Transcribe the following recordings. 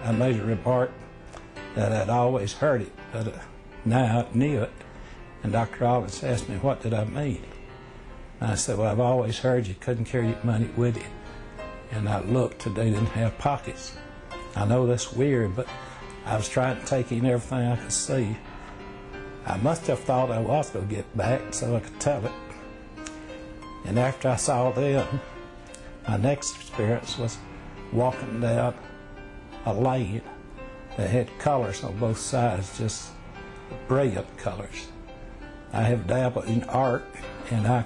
I made a remark that I'd always heard it, but now I knew it. And Dr. Rollins asked me, what did I mean? And I said, well, I've always heard you couldn't carry your money with you. And I looked, and they didn't have pockets. I know that's weird, but I was trying to take in everything I could see. I must have thought I was going to get back so I could tell it. And after I saw them, my next experience was walking down a lane that had colors on both sides, just brilliant colors. I have dabbled in art, and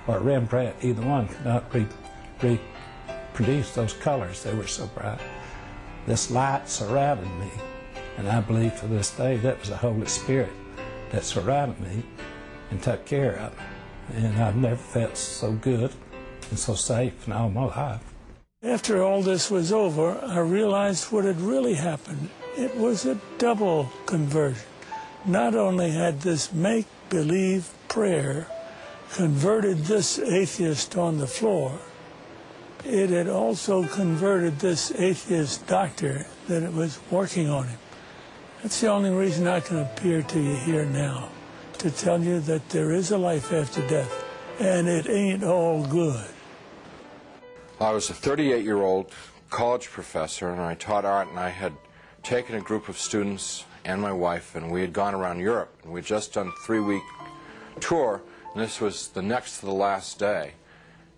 or Rembrandt, either one could not reproduce those colors. They were so bright. This light surrounded me, and I believe to this day that was the Holy Spirit that surrounded me and took care of me. And I've never felt so good and so safe in all my life. After all this was over, I realized what had really happened. It was a double conversion. Not only had this make-believe prayer converted this atheist on the floor, it had also converted this atheist doctor that it was working on him. That's the only reason I can appear to you here now, to tell you that there is a life after death, and it ain't all good. I was a 38-year-old college professor, and I taught art, and I had taken a group of students and my wife, and we had gone around Europe, and we had just done a 3-week tour, and this was the next to the last day.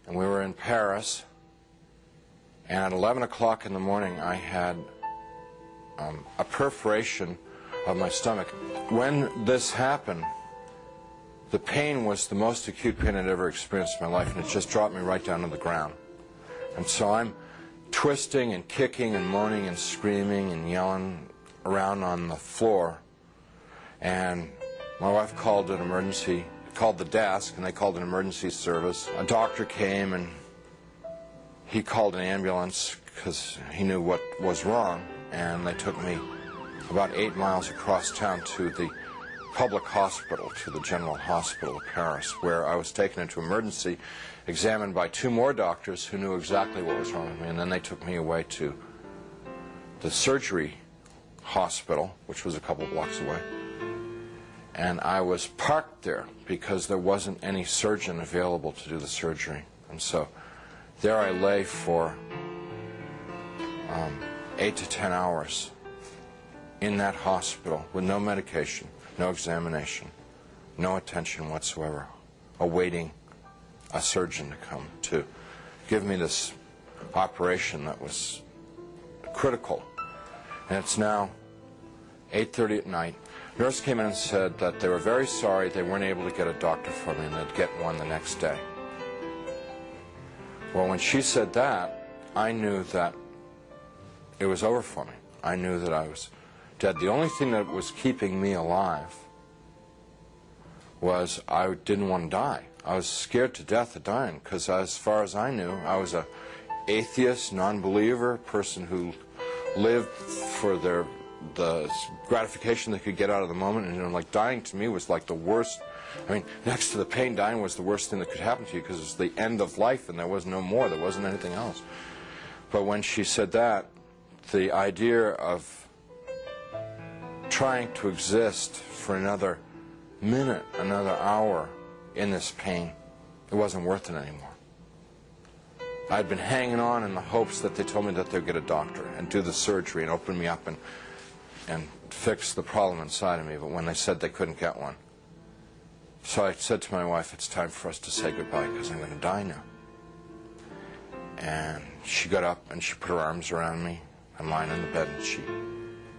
And we were in Paris, and at 11 o'clock in the morning I had a perforation of my stomach. When this happened, the pain was the most acute pain I'd ever experienced in my life, and it just dropped me right down to the ground. And so I'm twisting and kicking and moaning and screaming and yelling around on the floor. And my wife called the desk, and they called an emergency service. A doctor came, and he called an ambulance because he knew what was wrong. And they took me about 8 miles across town to the public hospital, to the General Hospital of Paris, where I was taken into emergency, examined by 2 more doctors who knew exactly what was wrong with me, and then they took me away to the surgery hospital, which was a couple blocks away. And I was parked there because there wasn't any surgeon available to do the surgery. And so there I lay for 8 to 10 hours in that hospital with no medication, no examination, no attention whatsoever, awaiting a surgeon to come to give me this operation that was critical. And it's now 8:30 at night. Nurse came in and said that they were very sorry they weren't able to get a doctor for me, and they'd get one the next day. Well, when she said that, I knew that it was over for me. I knew that I was dead. The only thing that was keeping me alive was I didn't want to die. I was scared to death of dying because, as far as I knew, I was an atheist, non-believer, person who lived for the gratification they could get out of the moment. And, like, dying to me was like the worst. I mean, next to the pain, dying was the worst thing that could happen to you because it's the end of life and there was no more. There wasn't anything else. But when she said that, the idea of trying to exist for another minute, another hour in this pain, it wasn't worth it anymore. I'd been hanging on in the hopes that they told me that they'd get a doctor and do the surgery and open me up and fix the problem inside of me, but when they said they couldn't get one. So I said to my wife, it's time for us to say goodbye because I'm going to die now. And she got up and she put her arms around me. I'm lying in the bed, and she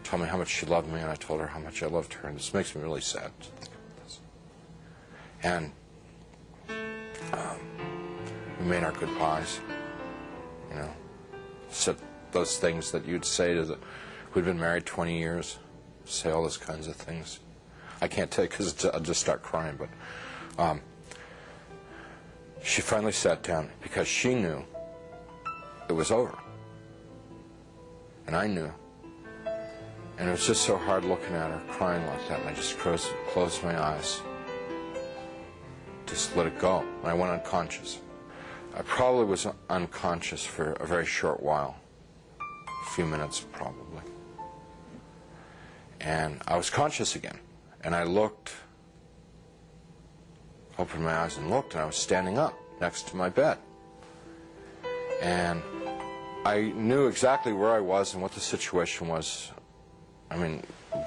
told me how much she loved me, and I told her how much I loved her, and this makes me really sad to think about this. And we made our goodbyes, you know, said those things that you'd say to who'd been married 20 years, say all those kinds of things. I can't tell you because I'll just start crying, but she finally sat down because she knew it was over. And I knew. And it was just so hard looking at her, crying like that, and I just closed my eyes. Just let it go. And I went unconscious. I probably was unconscious for a very short while. A few minutes, probably. And I was conscious again. And I looked, opened my eyes and looked, and I was standing up next to my bed. And I knew exactly where I was and what the situation was. I mean,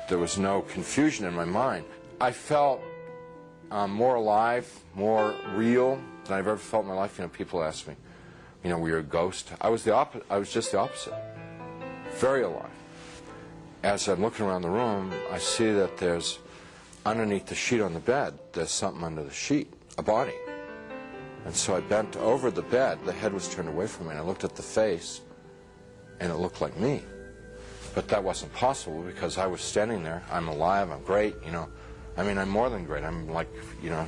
there was no confusion in my mind. I felt more alive, more real than I've ever felt in my life. You know, people ask me, you know, were you a ghost? I was just the opposite. Very alive. As I'm looking around the room, I see that there's, underneath the sheet on the bed, there's something under the sheet, a body. And so I bent over the bed, the head was turned away from me, and I looked at the face, and it looked like me. But that wasn't possible because I was standing there. I'm alive, I'm great, you know. I mean, I'm more than great. I'm like, you know.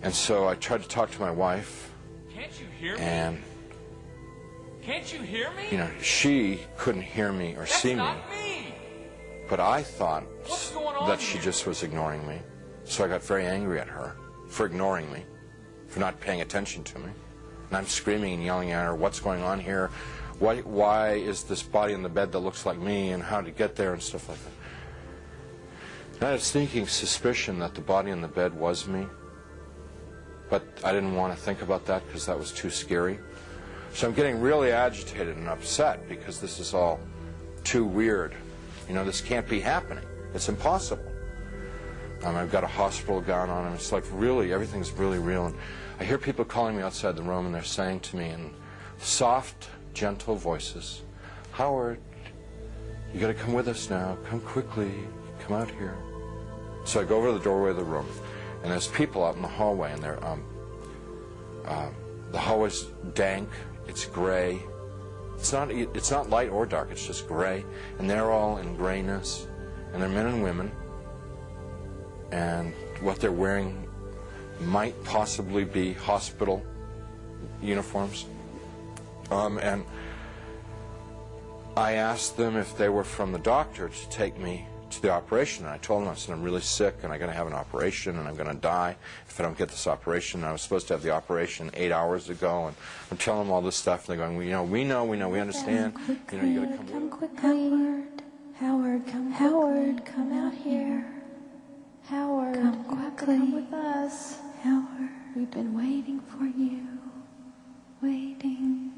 And so I tried to talk to my wife. Can't you hear me? And, can't you hear me? you know, she couldn't hear me or see me. That's not me. But I thought What's going on that she here? just was ignoring me. So I got very angry at her for ignoring me, for not paying attention to me. And I'm screaming and yelling at her, what's going on here? Why is this body in the bed that looks like me, and how to get there and stuff like that? And I had a sneaking suspicion that the body in the bed was me. But I didn't want to think about that because that was too scary. So I'm getting really agitated and upset because this is all too weird. You know, this can't be happening. It's impossible. I've got a hospital gown on, and it's like really, everything's really real. And I hear people calling me outside the room, and they're saying to me in soft, gentle voices, Howard, you got to come with us now. Come quickly. Come out here. So I go over to the doorway of the room, and there's people out in the hallway, and they're the hallway's dank. It's gray. It's not light or dark. It's just gray, and they're all in grayness, and they're men and women, and what they're wearing might possibly be hospital uniforms. And I asked them if they were from the doctor to take me to the operation. And I told them, I said, I'm really sick, and I'm going to have an operation, and I'm going to die if I don't get this operation. And I was supposed to have the operation 8 hours ago, and I'm telling them all this stuff, and they're going, well, we know, we understand. You know, you got to come quickly. Howard, come out here. Howard, come quickly. Come with us. Howard, we've been waiting for you. Waiting.